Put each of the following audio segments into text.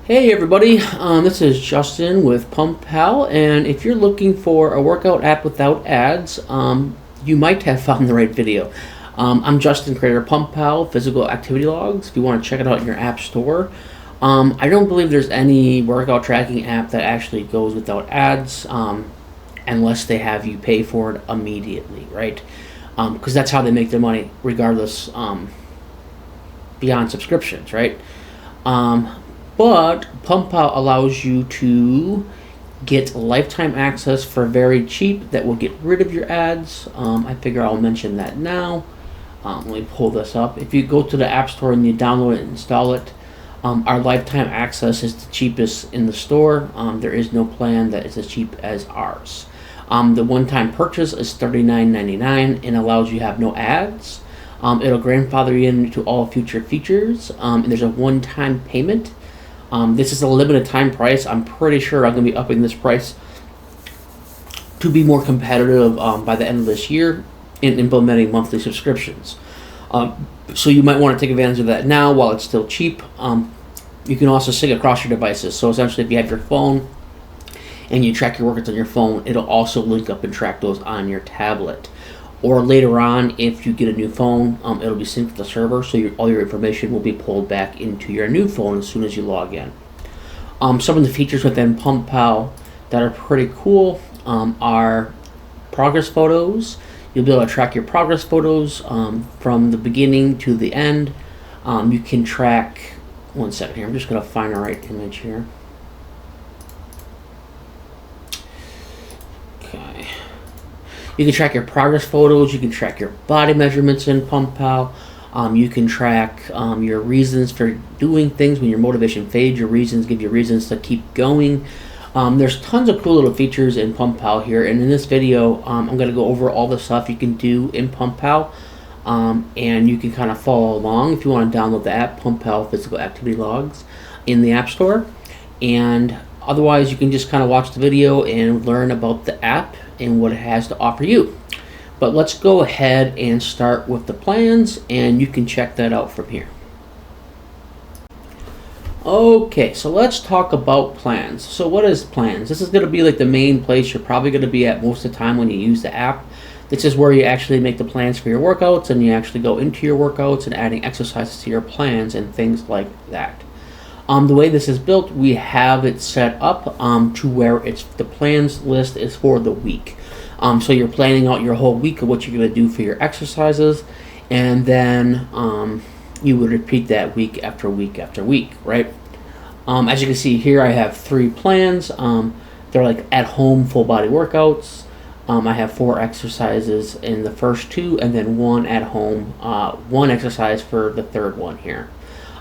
Hey everybody, this is Justin with PumpPal, and if you're looking for a workout app without ads, you might have found the right video. I'm Justin, creator of PumpPal, Physical Activity Logs, if you want to check it out in your app store. I don't believe there's any workout tracking app that actually goes without ads, unless they have you pay for it immediately, right? Because that's how they make their money, regardless, beyond subscriptions, right? But PumpPal allows you to get lifetime access for very cheap that will get rid of your ads. I figure I'll mention that now. Let me pull this up. If you go to the App Store and you download it and install it, our lifetime access is the cheapest in the store. There is no plan that is as cheap as ours. The one-time purchase is $39.99 and allows you to have no ads. It'll grandfather you into all future features, and there's a one-time payment. This is a limited time price. I'm pretty sure I'm going to be upping this price to be more competitive by the end of this year in implementing monthly subscriptions. So you might want to take advantage of that now while it's still cheap. You can also sync across your devices. So essentially, if you have your phone and you track your workouts on your phone, it'll also link up and track those on your tablet. Or later on, if you get a new phone, it'll be synced with the server, so all your information will be pulled back into your new phone as soon as you log in. Some of the features within PumpPal that are pretty cool are progress photos. You'll be able to track your progress photos from the beginning to the end. You can track, one second here, I'm just going to find the right image here. Okay. You can track your progress photos, you can track your body measurements in PumpPal, you can track your reasons for doing things when your motivation fades, your reasons give you reasons to keep going. There's tons of cool little features in PumpPal here, and in this video I'm going to go over all the stuff you can do in PumpPal, and you can kind of follow along if you want to download the app, PumpPal Physical Activity Logs, in the App Store. And otherwise, you can just kind of watch the video and learn about the app and what it has to offer you. But let's go ahead and start with the plans, and you can check that out from here. Okay, so let's talk about plans. So what is plans? This is going to be like the main place you're probably going to be at most of the time when you use the app. This is where you actually make the plans for your workouts, and you actually go into your workouts and adding exercises to your plans and things like that. The way this is built, we have it set up to where the plans list is for the week. So you're planning out your whole week of what you're going to do for your exercises, and then you would repeat that week after week after week, right? As you can see here, I have 3 plans. They're like at-home full-body workouts. I have 4 exercises in the first 2, and then 1 at-home, 1 exercise for the third one here.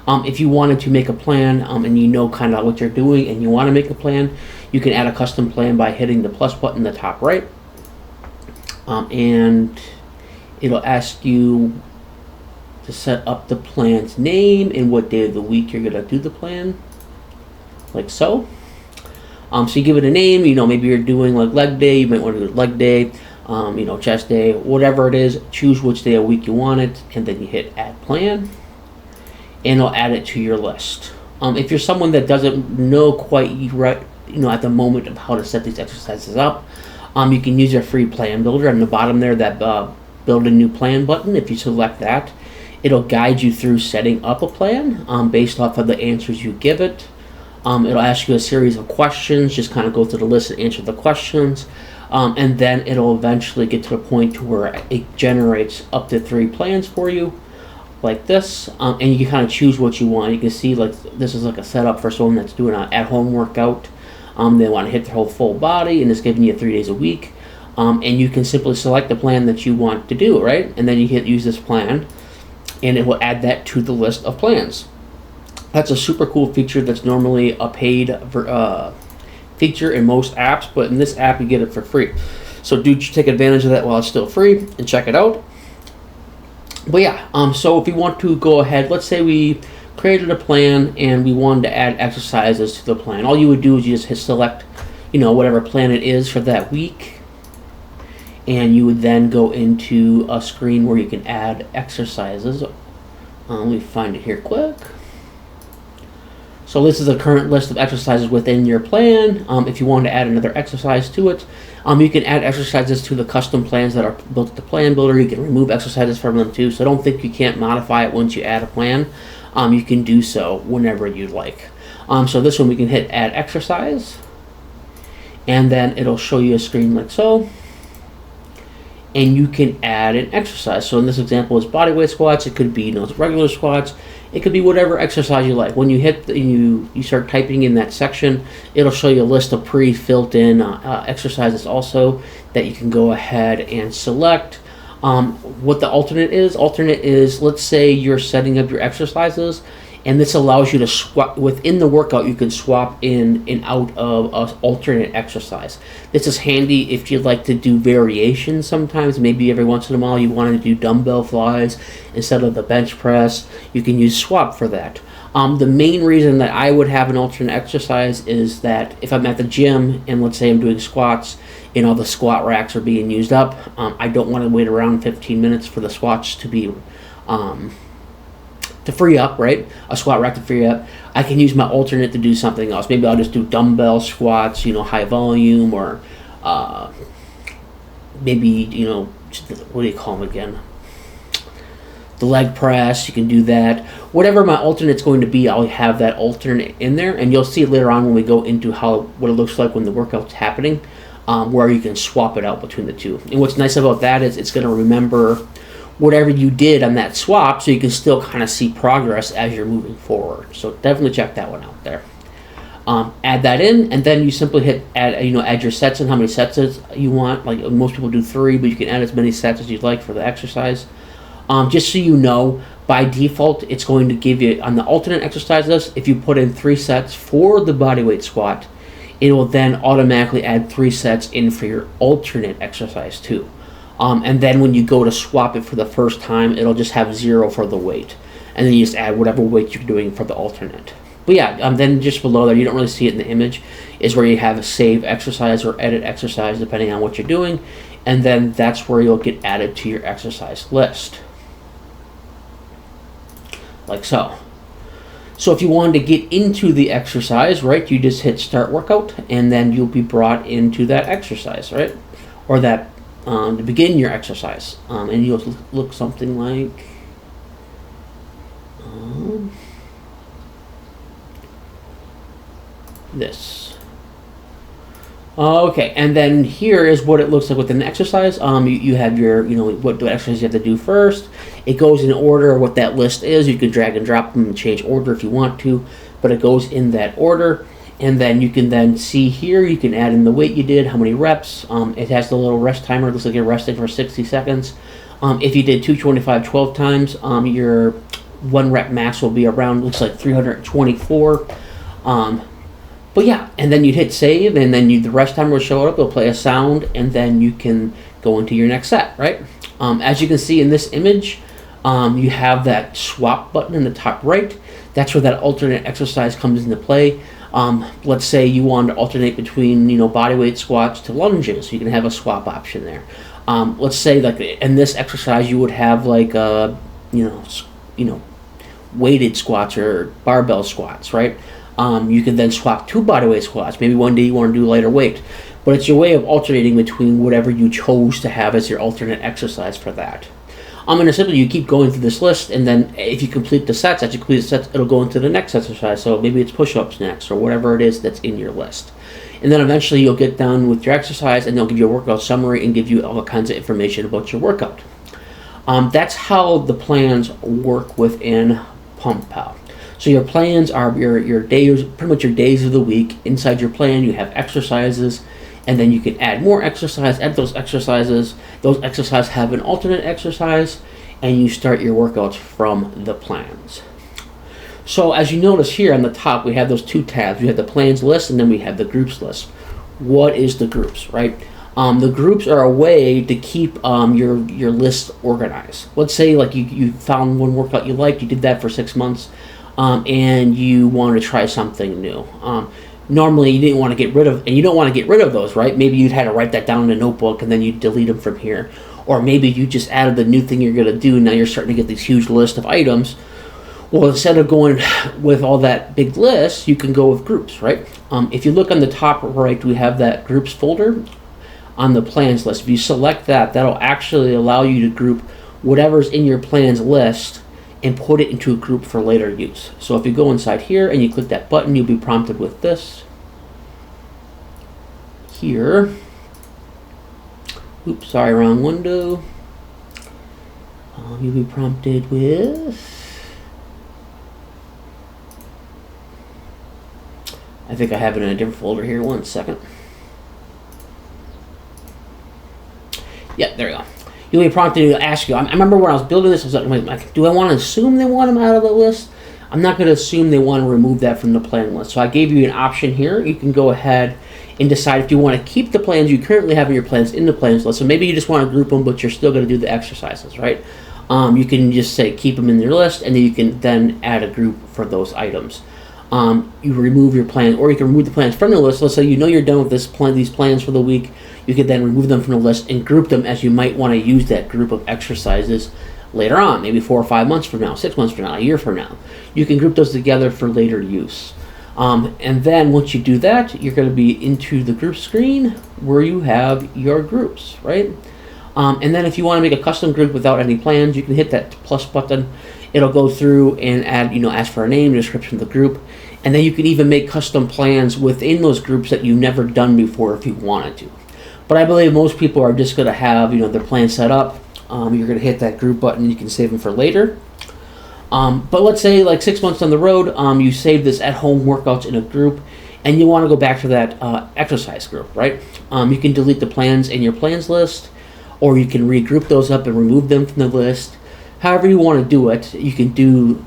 If you wanted to make a plan and you know kind of what you're doing and you want to make a plan, you can add a custom plan by hitting the plus button in the top right. And it'll ask you to set up the plan's name and what day of the week you're going to do the plan, like so. So you give it a name, maybe you're doing like leg day, you might want to do leg day, chest day, whatever it is, choose which day of the week you want it, and then you hit add plan. And it'll add it to your list. If you're someone that doesn't know quite right, at the moment of how to set these exercises up, you can use your free plan builder on the bottom there, that build a new plan button. If you select that, it'll guide you through setting up a plan based off of the answers you give it. It'll ask you a series of questions, just kind of go through the list and answer the questions, and then it'll eventually get to the point to where it generates up to 3 plans for you, like this, and you can kind of choose what you want. You can see like this is like a setup for someone that's doing an at-home workout. They want to hit their whole full body, and it's giving you 3 days a week. And you can simply select the plan that you want to do, right? And then you hit use this plan, and it will add that to the list of plans. That's a super cool feature that's normally a paid feature in most apps, but in this app you get it for free. So do take advantage of that while it's still free and check it out. But yeah, so if you want to go ahead, let's say we created a plan and we wanted to add exercises to the plan. All you would do is you just hit select, whatever plan it is for that week. And you would then go into a screen where you can add exercises. Let me find it here quick. So this is a current list of exercises within your plan. If you want to add another exercise to it, you can add exercises to the custom plans that are built at the plan builder. You can remove exercises from them too. So don't think you can't modify it once you add a plan. You can do so whenever you'd like. So this one we can hit add exercise, and then it'll show you a screen like so. And you can add an exercise. So in this example is bodyweight squats. It could be regular squats. It could be whatever exercise you like. When you hit you start typing in that section, it'll show you a list of pre-filled in exercises also that you can go ahead and select. What the alternate is, let's say you're setting up your exercises, and this allows you to swap within the workout. You can swap in and out of an alternate exercise. This is handy if you'd like to do variations sometimes. Maybe every once in a while you want to do dumbbell flies instead of the bench press. You can use swap for that. The main reason that I would have an alternate exercise is that if I'm at the gym and let's say I'm doing squats and all the squat racks are being used up, I don't want to wait around 15 minutes for the squats to be to free up, right? A squat rack to free up. I can use my alternate to do something else. Maybe I'll just do dumbbell squats, high volume, or maybe, what do you call them again? The leg press, you can do that. Whatever my alternate's going to be, I'll have that alternate in there, and you'll see later on when we go into what it looks like when the workout's happening, where you can swap it out between the two. And what's nice about that is it's going to remember whatever you did on that swap, so you can still kind of see progress as you're moving forward. So definitely check that one out there. Add that in, and then you simply hit add your sets and how many sets you want. Like most people do 3, but you can add as many sets as you'd like for the exercise. Just so you know, by default, it's going to give you, on the alternate exercises, if you put in 3 sets for the bodyweight squat, it will then automatically add 3 sets in for your alternate exercise too. And then when you go to swap it for the first time, it'll just have 0 for the weight. And then you just add whatever weight you're doing for the alternate. But yeah, then just below there, you don't really see it in the image, is where you have a save exercise or edit exercise depending on what you're doing. And then that's where you'll get added to your exercise list. Like so. So if you wanted to get into the exercise, right, you just hit start workout, and then you'll be brought into that exercise, right? Or that to begin your exercise, and you'll look something like this. Okay, and then here is what it looks like with an exercise. You have your, what exercise you have to do first. It goes in order of what that list is. You can drag and drop them and change order if you want to, but it goes in that order. And then you can then see here, you can add in the weight you did, how many reps. It has the little rest timer. It looks like you're resting for 60 seconds. If you did 225 12 times, your 1 rep max will be around, looks like 324. But yeah, and then you hit save, and then the rest timer will show up. It'll play a sound, and then you can go into your next set, right? As you can see in this image, you have that swap button in the top right. That's where that alternate exercise comes into play. Let's say you want to alternate between bodyweight squats to lunges. You can have a swap option there. Let's say like in this exercise you would have like weighted squats or barbell squats, right? You can then swap to bodyweight squats. Maybe one day you want to do lighter weight, but it's your way of alternating between whatever you chose to have as your alternate exercise for that. And simply you keep going through this list, and then if you complete the sets, as you complete the sets, it'll go into the next exercise. So maybe it's push-ups next, or whatever it is that's in your list. And then eventually you'll get done with your exercise, and they'll give you a workout summary and give you all kinds of information about your workout. That's how the plans work within PumpPal. So your plans are your days, pretty much your days of the week. Inside your plan, you have exercises, and then you can add more exercise, add those exercises. Those exercises have an alternate exercise, and you start your workouts from the plans. So as you notice here on the top, we have those 2 tabs. We have the plans list, and then we have the groups list. What is the groups, right? The groups are a way to keep your list organized. Let's say like you found one workout you liked, you did that for 6 months, and you want to try something new. Normally you didn't want to get rid of, and you don't want to get rid of those, right? Maybe you'd had to write that down in a notebook and then you delete them from here. Or maybe you just added the new thing you're going to do, and now you're starting to get these huge list of items. Well, instead of going with all that big list, you can go with groups, right? If you look on the top right, we have that groups folder on the plans list. If you select that, that'll actually allow you to group whatever's in your plans list and put it into a group for later use. So if you go inside here and you click that button, you'll be prompted with this here. Oops, sorry, wrong window. You'll be prompted with, I think I have it in a different folder here. One second. Yeah, there you go. You'll be prompted to ask you. I remember when I was building this, I was like, do I want to assume they want them out of the list? I'm not going to assume they want to remove that from the plan list. So I gave you an option here. You can go ahead and decide if you want to keep the plans you currently have in your plans in the plans list. So maybe you just want to group them, but you're still going to do the exercises, right? You can just say keep them in your list, and then you can then add a group for those items. You remove your plan, or you can remove the plans from the list. Let's say you know you're done with these plans for the week. You could then remove them from the list and group them as you might want to use that group of exercises later on, maybe 4 or 5 months from now, 6 months from now, a year from now. You can group those together for later use. And then once you do that, you're going to be into the group screen where you have your groups, right? And then if you want to make a custom group without any plans, you can hit that plus button. It'll go through and add, ask for a name, description of the group. And then you can even make custom plans within those groups that you've never done before if you wanted to. But I believe most people are just going to have, their plan set up. You're going to hit that group button. You can save them for later. But let's say like 6 months down the road, you save this at-home workouts in a group, and you want to go back to that exercise group, right? You can delete the plans in your plans list, or you can regroup those up and remove them from the list. However you want to do it, you can do.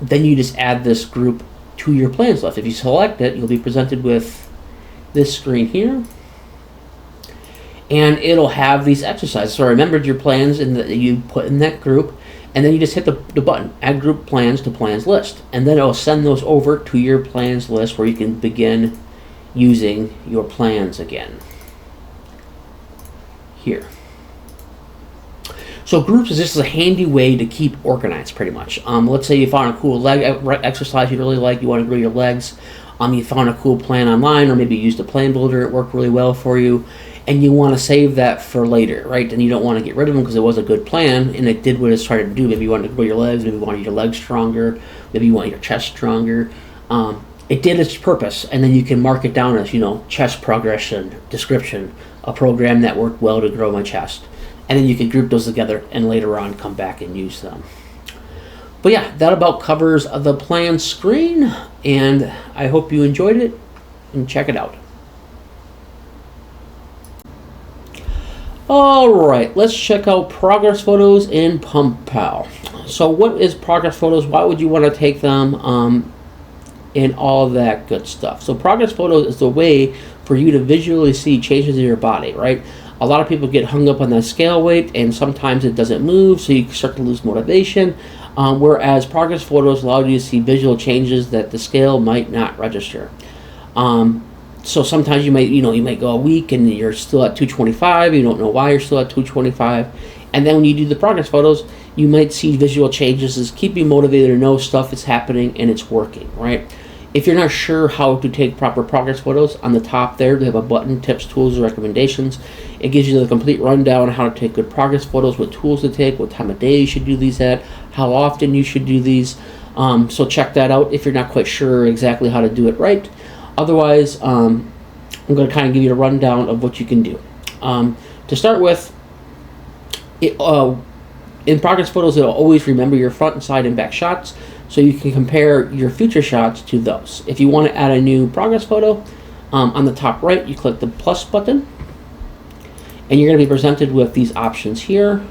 Then you just add this group to your plans list. If you select it, you'll be presented with this screen here. And it'll have these exercises. So remembered your plans that you put in that group, and then you just hit the button, add group plans to plans list. And then it'll send those over to your plans list where you can begin using your plans again. Here. So groups is just a handy way to keep organized pretty much. Let's say you found a cool leg exercise you really like, you want to grow your legs. You found a cool plan online, or maybe you used a plan builder, it worked really well for you. And you want to save that for later, right? And you don't want to get rid of them because it was a good plan and it did what it's trying to do. Maybe you wanted to grow your legs, maybe you wanted your legs stronger, maybe you want your chest stronger. It did its purpose, and then you can mark it down as, chest progression, description, a program that worked well to grow my chest. And then you can group those together and later on come back and use them. But yeah, that about covers the plan screen, and I hope you enjoyed it and check it out. Alright, let's check out progress photos in PumpPal. So what is progress photos? Why would you want to take them? And all that good stuff. So progress photos is the way for you to visually see changes in your body, right? A lot of people get hung up on that scale weight, and sometimes it doesn't move, so you start to lose motivation. Whereas progress photos allow you to see visual changes that the scale might not register. So sometimes you might go a week and you're still at 225. You don't know why you're still at 225. And then when you do the progress photos, you might see visual changes that keep you motivated to know stuff is happening and it's working, right? If you're not sure how to take proper progress photos, on the top there, they have a button, tips, tools, and recommendations. It gives you the complete rundown on how to take good progress photos, what tools to take, what time of day you should do these at, how often you should do these. So check that out if you're not quite sure exactly how to do it right. Otherwise, I'm going to kind of give you a rundown of what you can do. To start with, in progress photos, it'll always remember your front, side, and back shots, so you can compare your future shots to those. If you want to add a new progress photo, on the top right, you click the plus button, and you're going to be presented with these options here.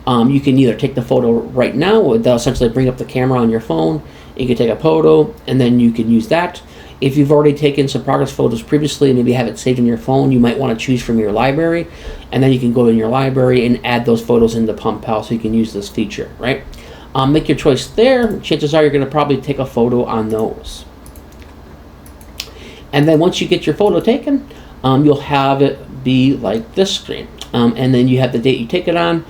You can either take the photo right now, they'll essentially bring up the camera on your phone. You can take a photo, and then you can use that. If you've already taken some progress photos previously and maybe have it saved in your phone, you might want to choose from your library, and then you can go in your library and add those photos into PumpPal so you can use this feature, right? Make your choice there. Chances are you're going to probably take a photo on those. And then once you get your photo taken, you'll have it be like this screen. And then you have the date you take it on.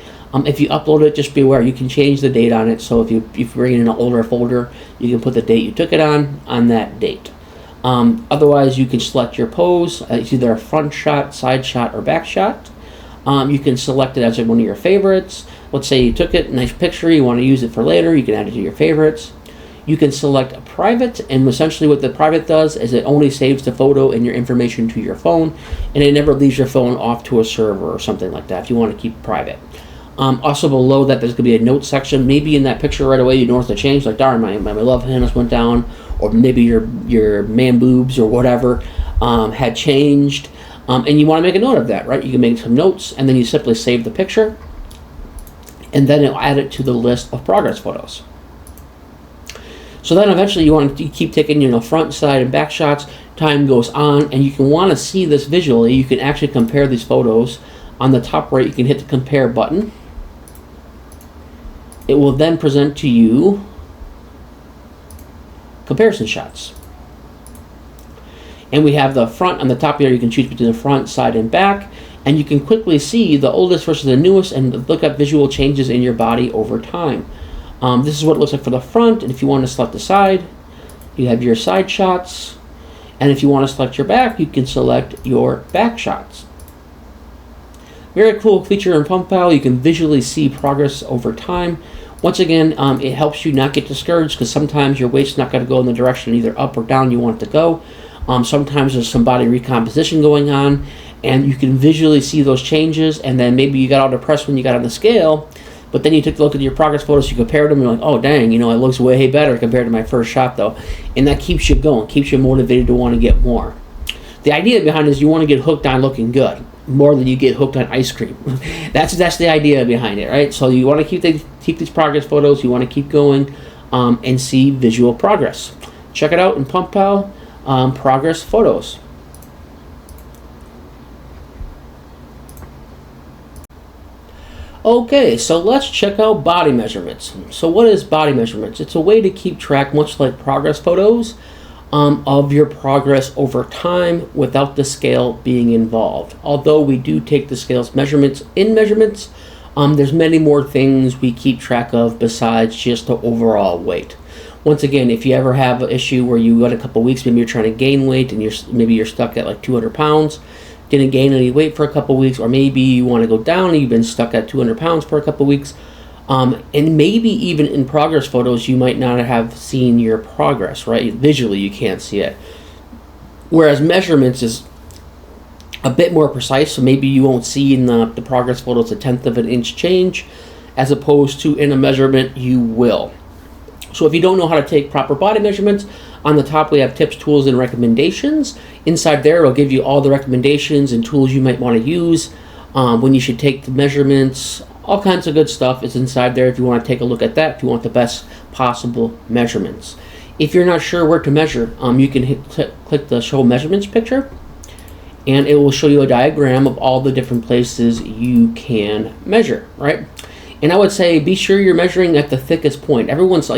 If you upload it, just be aware you can change the date on it. So if you bring in an older folder, you can put the date you took it on that date. Otherwise, you can select your pose. It's either a front shot, side shot, or back shot. You can select it as one of your favorites. Let's say you took it, nice picture, you want to use it for later, you can add it to your favorites. You can select a private, and essentially what the private does is it only saves the photo and your information to your phone, and it never leaves your phone off to a server or something like that if you want to keep it private. Also below that, there's going to be a notes section. Maybe in that picture right away you notice the change, like darn, my love handles went down, or maybe your man boobs or whatever had changed, and you want to make a note of that, right? You can make some notes, and then you simply save the picture, and then it'll add it to the list of progress photos. So then eventually you want to keep taking, front, side, and back shots. Time goes on, and you can want to see this visually. You can actually compare these photos. On the top right, you can hit the compare button. It will then present to you comparison shots. And we have the front on the top here. You can choose between the front, side, and back. And you can quickly see the oldest versus the newest and look at visual changes in your body over time. This is what it looks like for the front, and if you want to select the side, you have your side shots, and if you want to select your back, you can select your back shots. Very cool feature in PumpPal. You can visually see progress over time. Once again, it helps you not get discouraged, because sometimes your weight's not going to go in the direction either up or down you want it to go. Sometimes there's some body recomposition going on, and you can visually see those changes, and then maybe you got all depressed when you got on the scale, but then you took a look at your progress photos, you compared them, and you're like, oh dang, it looks way better compared to my first shot though. And that keeps you going, keeps you motivated to want to get more. The idea behind it is you want to get hooked on looking good, more than you get hooked on ice cream. That's the idea behind it, right? So you want to keep these progress photos, you want to keep going and see visual progress. Check it out in PumpPal, progress photos. Okay, so let's check out body measurements. So what is body measurements? It's a way to keep track, much like progress photos, of your progress over time without the scale being involved. Although we do take the scale's measurements, there's many more things we keep track of besides just the overall weight. Once again, if you ever have an issue where you got a couple weeks, maybe you're trying to gain weight and maybe you're stuck at like 200 pounds, didn't gain any weight for a couple weeks, or maybe you want to go down and you've been stuck at 200 pounds for a couple weeks, and maybe even in progress photos you might not have seen your progress, right? Visually you can't see it, whereas measurements is a bit more precise, so maybe you won't see in the progress photos a 1/10 of an inch change, as opposed to in a measurement you will. So if you don't know how to take proper body measurements, on the top we have tips, tools, and recommendations. Inside there it'll give you all the recommendations and tools you might want to use when you should take the measurements. All kinds of good stuff is inside there if you want to take a look at that, if you want the best possible measurements. If you're not sure where to measure, you can click the show measurements picture, and it will show you a diagram of all the different places you can measure, right? And I would say be sure you're measuring at the thickest point. Everyone's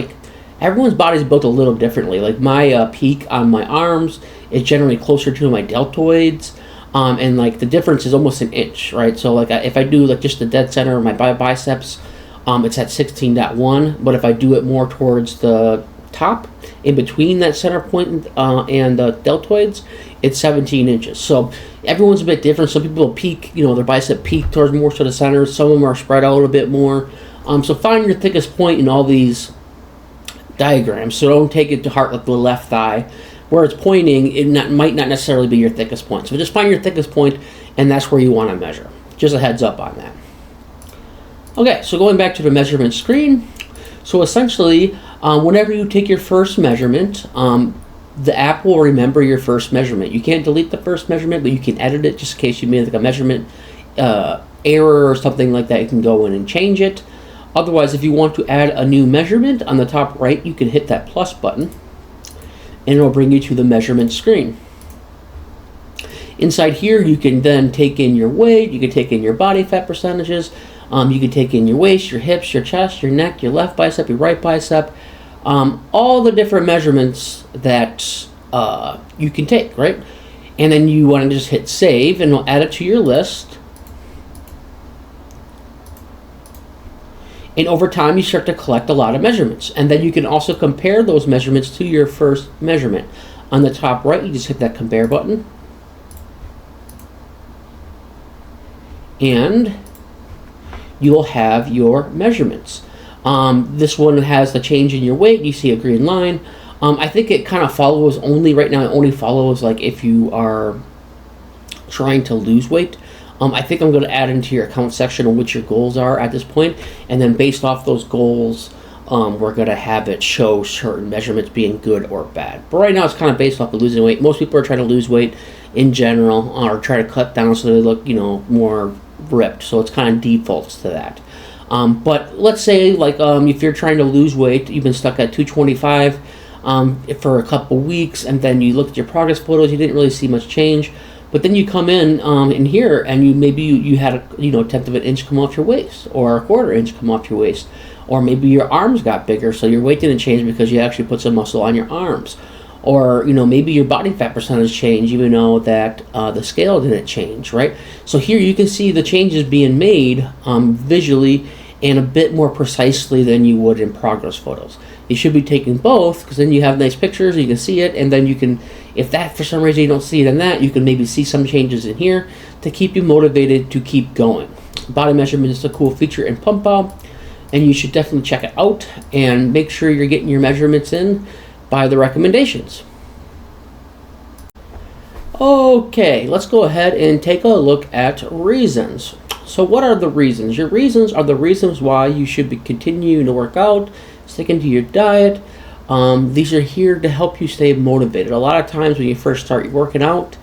body's built a little differently. Like my peak on my arms is generally closer to my deltoids, and like the difference is almost an inch, right? So like if I do like just the dead center of my biceps, it's at 16.1, but if I do it more towards the top, in between that center point and the deltoids, it's 17 inches. So everyone's a bit different. Some people peak, their bicep peak towards more to the center. Some of them are spread out a bit more. So find your thickest point in all these diagrams. So don't take it to heart like the left thigh. Where it's pointing, might not necessarily be your thickest point. So just find your thickest point, and that's where you want to measure. Just a heads up on that. Okay, so going back to the measurement screen. So essentially, whenever you take your first measurement, the app will remember your first measurement. You can't delete the first measurement, but you can edit it just in case you made like a measurement error or something like that. You can go in and change it. Otherwise, if you want to add a new measurement, on the top right, you can hit that plus button, and it'll bring you to the measurement screen. Inside here, you can then take in your weight, you can take in your body fat percentages, you can take in your waist, your hips, your chest, your neck, your left bicep, your right bicep, all the different measurements that you can take, right? And then you want to just hit save, and it'll add it to your list. And over time, you start to collect a lot of measurements. And then you can also compare those measurements to your first measurement. On the top right, you just hit that compare button. And you'll have your measurements. This one has the change in your weight. You see a green line. I think it kind of follows only, right now, it only follows like if you are trying to lose weight. I think I'm going to add into your account section on what your goals are at this point, and then based off those goals, we're going to have it show certain measurements being good or bad. But right now, it's kind of based off of losing weight. Most people are trying to lose weight in general, or try to cut down so they look, more ripped. So it's kind of defaults to that. But let's say, like, if you're trying to lose weight, you've been stuck at 225 for a couple weeks, and then you look at your progress photos, you didn't really see much change. But then you come in here, and you had a tenth of an inch come off your waist, or a quarter inch come off your waist, or maybe your arms got bigger, so your weight didn't change because you actually put some muscle on your arms, or maybe your body fat percentage changed, even though that the scale didn't change, right? So here you can see the changes being made visually and a bit more precisely than you would in progress photos. You should be taking both, because then you have nice pictures, you can see it, and then you can, if that for some reason you don't see it in that, you can maybe see some changes in here to keep you motivated to keep going. Body measurement is a cool feature in PumpPal, and you should definitely check it out and make sure you're getting your measurements in by the recommendations. Okay, let's go ahead and take a look at reasons. So what are the reasons? Your reasons are the reasons why you should be continuing to work out, sticking to your diet. These are here to help you stay motivated. A lot of times when you first start working out,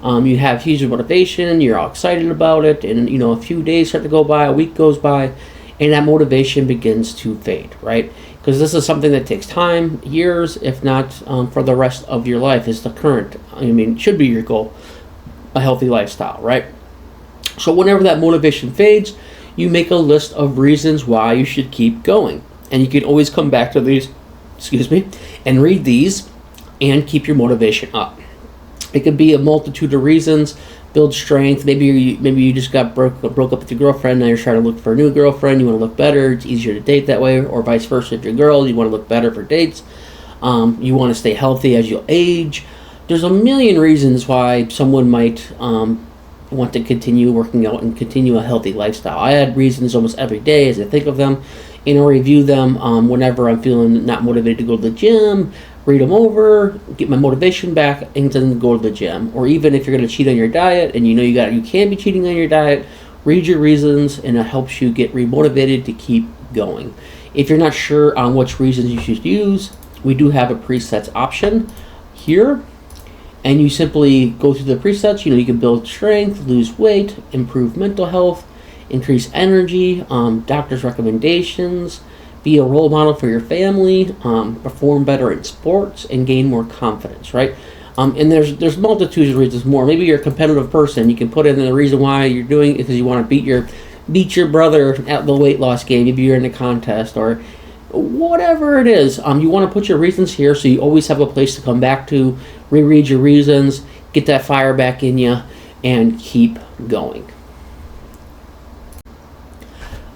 you have huge motivation, you're all excited about it, and a few days start to go by, a week goes by, and that motivation begins to fade, right? Because this is something that takes time, years, if not for the rest of your life, is the current, should be your goal, a healthy lifestyle, right? So whenever that motivation fades, you make a list of reasons why you should keep going. And you can always come back to these, and read these and keep your motivation up. It could be a multitude of reasons. Build strength. Maybe you just got broke up with your girlfriend. Now you're trying to look for a new girlfriend. You want to look better. It's easier to date that way, or vice versa. If you're a girl, you want to look better for dates. You want to stay healthy as you age. There's a million reasons why someone might want to continue working out and continue a healthy lifestyle. I add reasons almost every day as I think of them, and I'll review them whenever I'm feeling not motivated to go to the gym, read them over, get my motivation back, and then go to the gym. Or even if you're going to cheat on your diet and you can be cheating on your diet, read your reasons, and it helps you get remotivated to keep going. If you're not sure on which reasons you should use, we do have a presets option here. And you simply go through the presets. You can build strength, lose weight, improve mental health, increase energy, doctor's recommendations, be a role model for your family, perform better in sports, and gain more confidence, right? And there's multitudes of reasons more. Maybe you're a competitive person. You can put in the reason why you're doing it because you want to beat your brother at the weight loss game. Maybe you're in a contest, or whatever it is. You want to put your reasons here so you always have a place to come back to, reread your reasons, get that fire back in you, and keep going.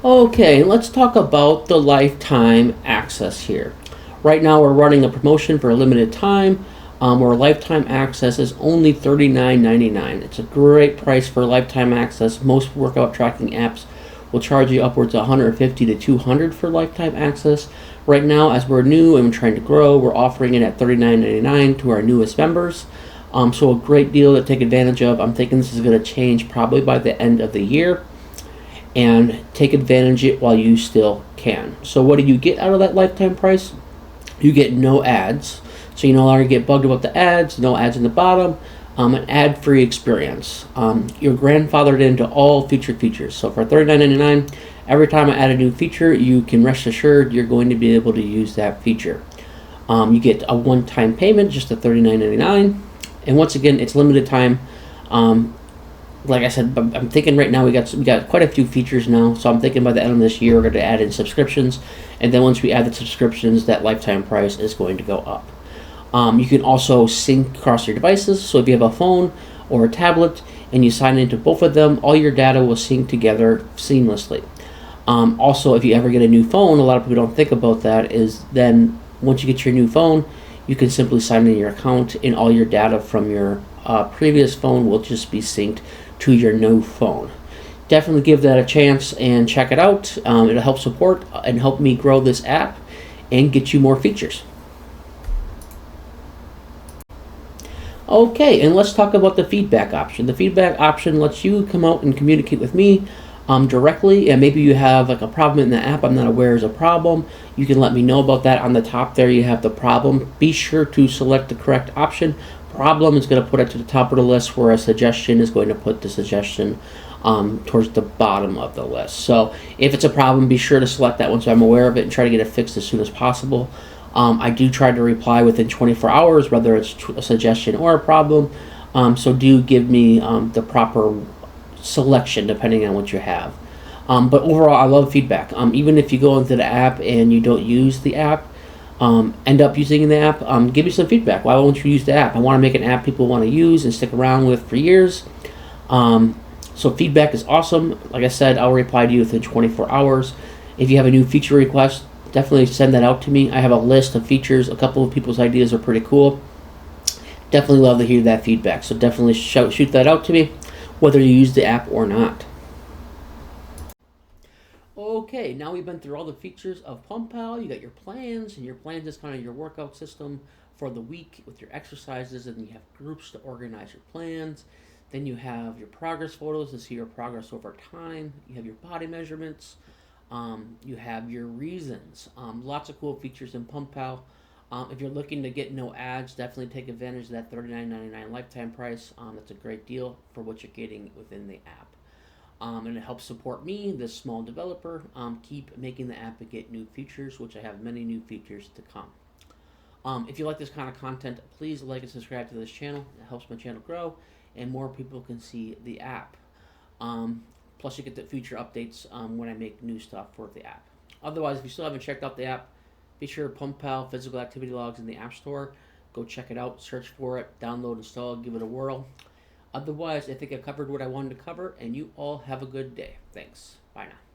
Okay, let's talk about the lifetime access here. Right now we're running a promotion for a limited time where lifetime access is only $39.99. It's a great price for lifetime access. Most workout tracking apps will charge you upwards of $150 to $200 for lifetime access. Right now, as we're new and we're trying to grow, we're offering it at $39.99 to our newest members. So a great deal to take advantage of. I'm thinking this is going to change probably by the end of the year. And take advantage of it while you still can. So what do you get out of that lifetime price? You get no ads. So you no longer get bugged about the ads, no ads in the bottom, an ad-free experience. You're grandfathered into all featured features. So for $39.99, every time I add a new feature, you can rest assured you're going to be able to use that feature. You get a one-time payment, just at $39.99. And once again, it's limited time. Like I said, I'm thinking right now we got quite a few features now, so I'm thinking by the end of this year we're going to add in subscriptions, and then once we add the subscriptions, that lifetime price is going to go up. You can also sync across your devices, so if you have a phone or a tablet and you sign into both of them, all your data will sync together seamlessly. Also, if you ever get a new phone, a lot of people don't think about that, is then once you get your new phone, you can simply sign in your account and all your data from your previous phone will just be synced to your new phone. Definitely give that a chance and check it out. It'll help support and help me grow this app and get you more features. Okay, and let's talk about the feedback option. The feedback option lets you come out and communicate with me directly, and maybe you have like a problem in the app I'm not aware is a problem. You can let me know about that. On the top there you have the problem. Be sure to select the correct option. Problem is going to put it to the top of the list, where a suggestion is going to put the suggestion towards the bottom of the list. So if it's a problem, be sure to select that one so I'm aware of it and try to get it fixed as soon as possible. I do try to reply within 24 hours, whether it's a suggestion or a problem. So do give me the proper selection depending on what you have. But overall, I love feedback. Even if you go into the app and you don't use the app, end up using the app, give me some feedback. Why won't you use the app? I want to make an app people want to use and stick around with for years. So feedback is awesome. Like I said, I'll reply to you within 24 hours. If you have a new feature request, definitely send that out to me. I have a list of features. A couple of people's ideas are pretty cool. Definitely love to hear that feedback. So definitely shoot that out to me, whether you use the app or not. Okay, now we've been through all the features of PumpPal. You got your plans, and your plans is kind of your workout system for the week with your exercises, and you have groups to organize your plans. Then you have your progress photos to see your progress over time. You have your body measurements. You have your reasons. Lots of cool features in PumpPal. If you're looking to get no ads, definitely take advantage of that $39.99 lifetime price. That's a great deal for what you're getting within the app. And it helps support me, this small developer, keep making the app and get new features, which I have many new features to come. If you like this kind of content, please like and subscribe to this channel. It helps my channel grow, and more people can see the app. Plus, you get the future updates when I make new stuff for the app. Otherwise, if you still haven't checked out the app, be sure to PumpPal Physical Activity Logs in the App Store. Go check it out, search for it, download, install, give it a whirl. Otherwise, I think I covered what I wanted to cover, and you all have a good day. Thanks. Bye now.